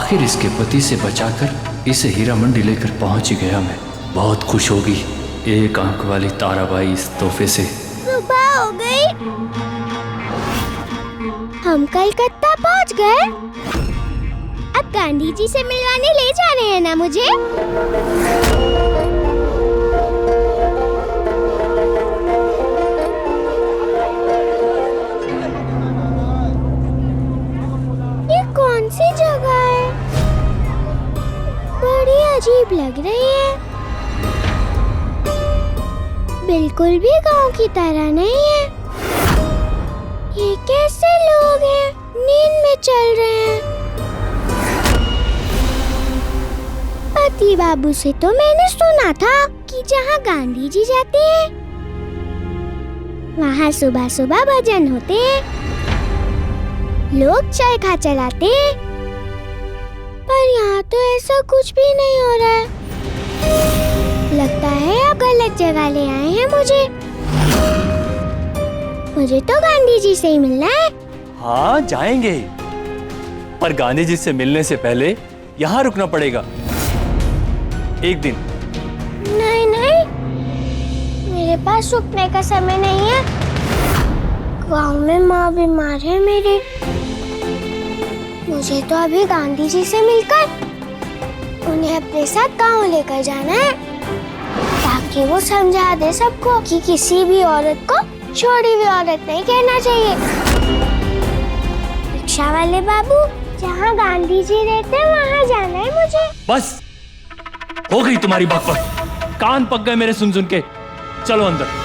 आखिर इसके पति से बचाकर इसे हीरा मंडी लेकर पहुंच ही गया मैं। बहुत खुश होगी एक आंख वाली ताराबाई इस तोहफे से। सुबह हो गई, हम कलकत्ता पहुंच गए। अब गांधी जी से मिलवाने ले जा रहे हैं ना मुझे? ये कौन सी जगह है? बड़ी अजीब लग रही है, बिल्कुल भी गांव की तरह नहीं है। ये कैसे लोग हैं, नींद में चल रहे हैं? पति बाबू से तो मैंने सुना था कि जहाँ गांधी जी जाते हैं वहाँ सुबह सुबह भजन होते हैं, लोग चरखा चलाते हैं, पर यहाँ तो ऐसा कुछ भी नहीं हो रहा है। लगता है आप गलत जगह ले आए हैं मुझे। मुझे तो गांधी जी से ही मिलना है। हाँ जाएंगे, पर गांधी जी से मिलने से पहले यहाँ रुकना पड़ेगा एक दिन। नहीं नहीं, मेरे पास रुकने का समय नहीं है। गांव में माँ बीमार है मेरी। मुझे तो अभी गांधी जी से मिलकर उन्हें अपने साथ गांव लेकर जाना है, ताकि वो समझा दे सबको कि किसी भी औरत को छोड़ी हुई औरत नहीं कहना चाहिए। रिक्शा वाले बाबू, जहाँ गांधी जी रहते हैं वहाँ जाना है मुझे। बस हो गई तुम्हारी बकबक, कान पक गए मेरे सुन सुन के। चलो अंदर।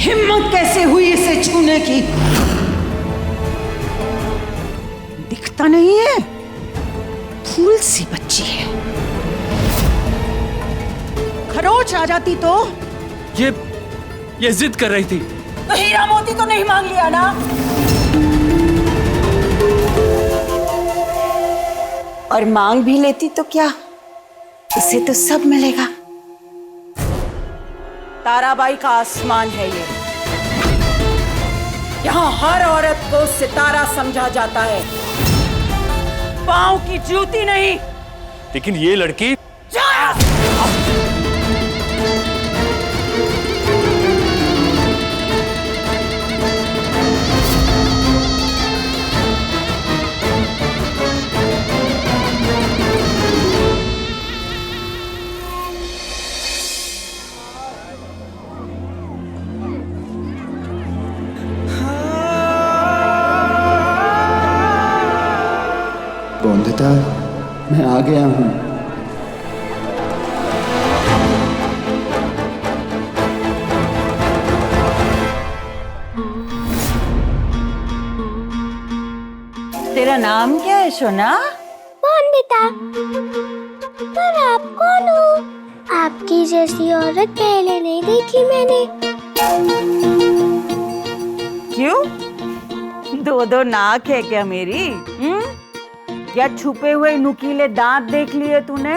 हिम्मत कैसे हुई इसे छूने की? दिखता नहीं है, फूल सी बच्ची है। खरोच आ जाती तो ये जिद कर रही थी। तो हीरा मोती तो नहीं मांग लिया ना? और मांग भी लेती तो क्या, इसे तो सब मिलेगा। ताराबाई का आसमान है ये। यहाँ हर औरत को सितारा समझा जाता है, पांव की जूती नहीं। लेकिन ये लड़की गोंदता, मैं आ गया हूँ। तेरा नाम क्या है सोना? वंदिता। पर आप कौन हो? आपकी जैसी औरत पहले नहीं देखी मैंने। क्यों? दो दो नाक है क्या मेरी? क्या छुपे हुए नुकीले दांत देख लिए तूने?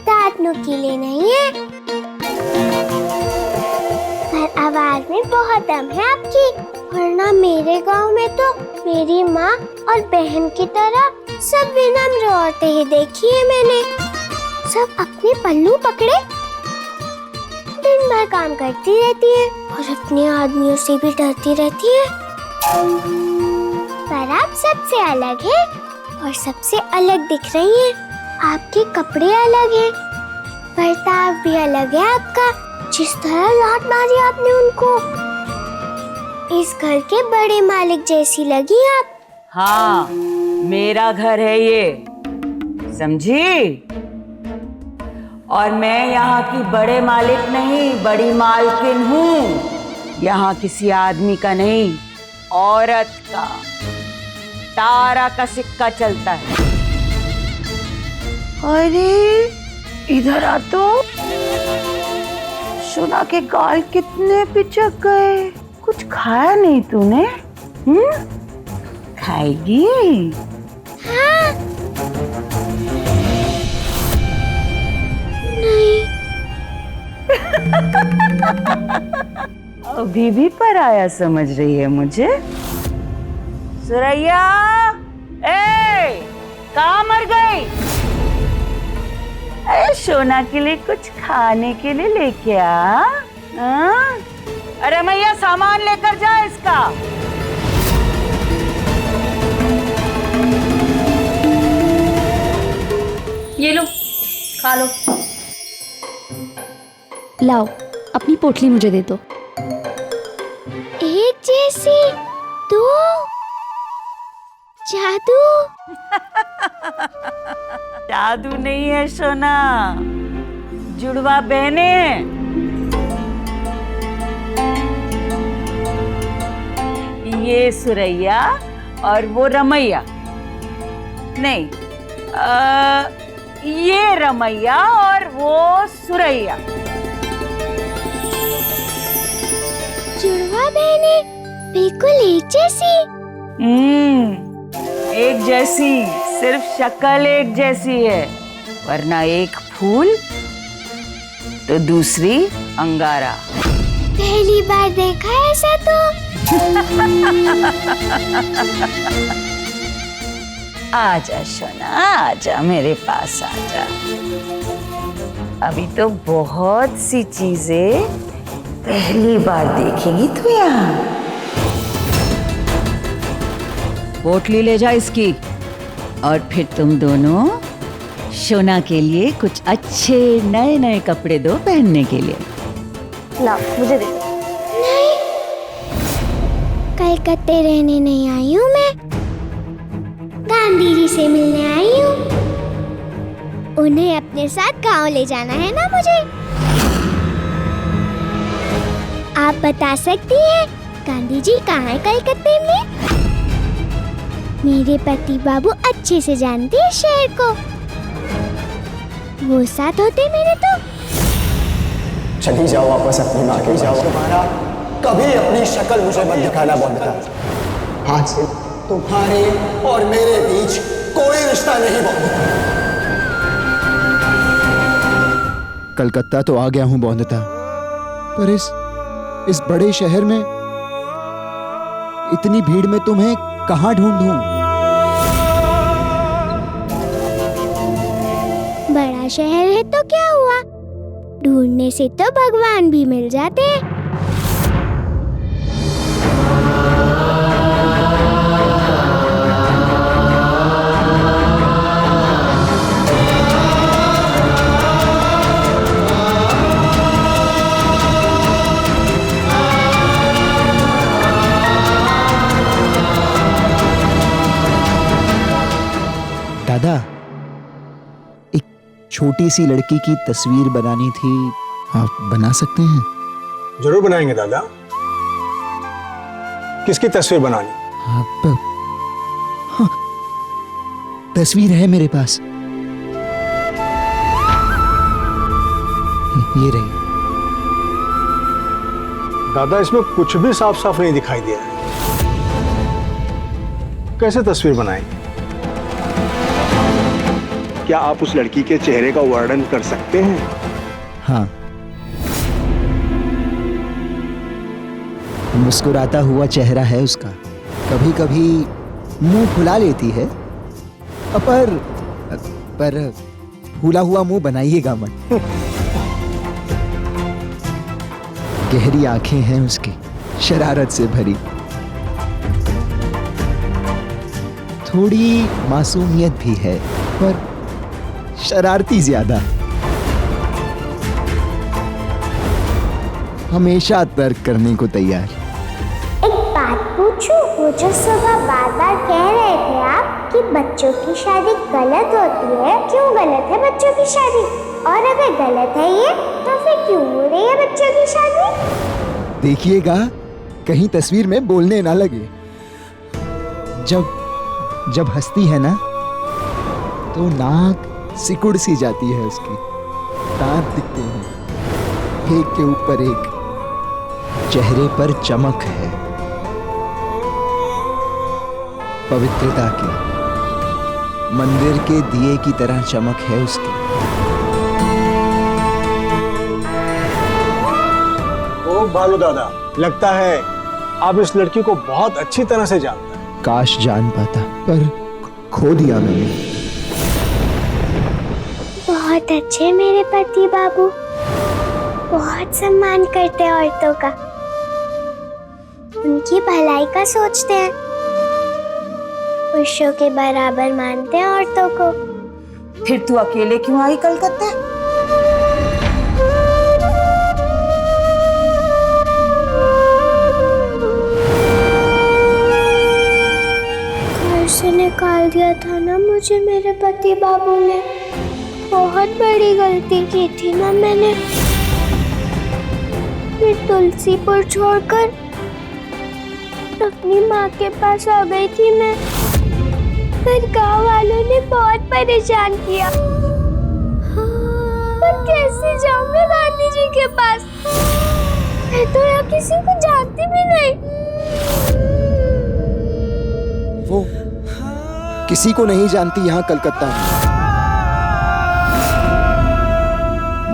दांत नुकीले नहीं है, पर आवाज में बहुत दम है आपकी। वरना मेरे गांव में तो मेरी माँ और बहन की तरह सब विनम्र औरतें ही देखी है मैंने। सब अपने पल्लू पकड़े दिन भर काम करती रहती है और अपने आदमियों से भी डरती रहती है। पर आप सबसे अलग है। और सबसे अलग दिख रही हैं। आपके कपड़े अलग हैं, बर्ताव भी अलग है आपका। जिस तरह लात मारी आपने उनको, इस घर के बड़े मालिक जैसी लगी आप। हाँ, मेरा घर है ये, समझी? और मैं यहाँ की बड़े मालिक नहीं, बड़ी मालकिन हूँ। यहाँ किसी आदमी का नहीं, औरत का, तारा का सिक्का चलता है। अरे इधर आ तो। सोना के गाल कितने पिचक गए। कुछ खाया नहीं तूने? खाएगी? हाँ। नहीं। अभी भी पराया समझ रही है मुझे? सुरैया, ए, कहाँ मर गई? अरे सोना के लिए कुछ खाने के लिए लेके आ। हाँ? अरे मैया सामान लेकर जा इसका। ये लो, खा लो। लाओ, अपनी पोटली मुझे दे दो। एक जैसी, दो, जादू। जादू नहीं है सोना, जुड़वा बहने हैं। ये सुरैया और वो रमैया। नहीं, ये रमैया और वो सुरैया। जुड़वा बहने, बिल्कुल एक जैसी। एक जैसी, सिर्फ शक्ल एक जैसी है, वरना एक फूल तो दूसरी अंगारा। पहली बार देखा ऐसा तो। आजा सोना, आजा मेरे पास आजा। अभी तो बहुत सी चीजें पहली बार देखेगी तू यहाँ। पोटली ले जा इसकी, और फिर तुम दोनों सोना के लिए कुछ अच्छे नए नए कपड़े दो पहनने के लिए। लाओ, मुझे दे दो। नहीं, कलकत्ते रहने नहीं आई हूँ मैं, गांधी जी से मिलने आई हूँ। उन्हें अपने साथ गांव ले जाना है ना मुझे। आप बता सकती हैं गांधी जी कहाँ है कलकत्ते में? मेरे पति बाबू अच्छे से जानते हैं शहर को, वो साथ होते मेरे तो। चली जाओ वापस अपनी माँ के जाओ। तुम्हारा कभी अपनी शक्ल मुझे मत दिखाना बंद कर। आज से तुम्हारे और मेरे बीच कोई रिश्ता नहीं बंधुता। कलकत्ता तो आ गया हूँ बंधुता, पर इस बड़े शहर में इतनी भीड़ में तुम्हें कहाँ ढूंढूं? बड़ा शहर है तो क्या हुआ, ढूंढने से तो भगवान भी मिल जाते हैं। दादा, एक छोटी सी लड़की की तस्वीर बनानी थी, आप बना सकते हैं? जरूर बनाएंगे दादा। किसकी तस्वीर बनानी? आप हाँ, तस्वीर है मेरे पास, ये रही। दादा, इसमें कुछ भी साफ साफ नहीं दिखाई दे रहा है। कैसे तस्वीर बनाएंगे? क्या आप उस लड़की के चेहरे का वर्णन कर सकते हैं? हाँ, मुस्कुराता हुआ चेहरा है उसका, कभी कभी मुंह फुला लेती है, पर फूला हुआ मुंह बनाइएगा मत। गहरी आंखें हैं उसकी, शरारत से भरी, थोड़ी मासूमियत भी है, पर शरारती ज्यादा। हमेशा तर्क करने को तैयार। एक बात पूछूं? वो जो सुबह बार बार कह रहे थे आप कि बच्चों की शादी गलत होती है, क्यों गलत है बच्चों की शादी? और अगर गलत है ये, तो फिर क्यों हो रही है बच्चों की शादी? देखिएगा कहीं तस्वीर में बोलने ना लगे। जब हंसती है ना, तो नाक सिकुड़ सी जाती है उसकी, दांत दिखते हैं एक के ऊपर एक, चेहरे पर चमक है पवित्रता की, मंदिर के दिए की तरह चमक है उसकी। ओ भालू दादा, लगता है आप इस लड़की को बहुत अच्छी तरह से जानते हैं। काश जान पाता, पर खो दिया मैंने। बहुत अच्छे मेरे पति बाबू, बहुत सम्मान करते हैं औरतों का, उनकी भलाई का सोचते हैं, पुरुषों के बराबर मानते हैं औरतों को। फिर तू अकेले क्यों आई कलकत्ता? घर से निकाल दिया था ना मुझे मेरे पति बाबू ने। बहुत बड़ी गलती की थी ना मैंने। फिर तुलसीपुर छोड़कर अपनी माँ के पास आ गई थी मैं, पर गांव वालों ने बहुत परेशान किया। पर कैसे जाऊं मैं गांधी जी के पास? मैं तो यहाँ किसी को जानती भी नहीं। वो किसी को नहीं जानती यहाँ कलकत्ता में।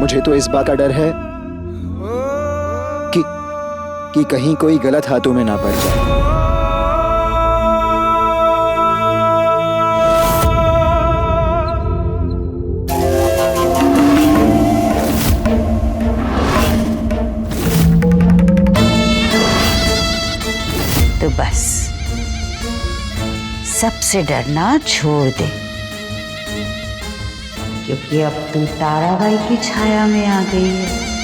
मुझे तो इस बात का डर है कि कहीं कोई गलत हाथों में ना पड़ जाए। तो बस सबसे डरना छोड़ दे, क्योंकि अब तू ताराबाई की छाया में आ गई है।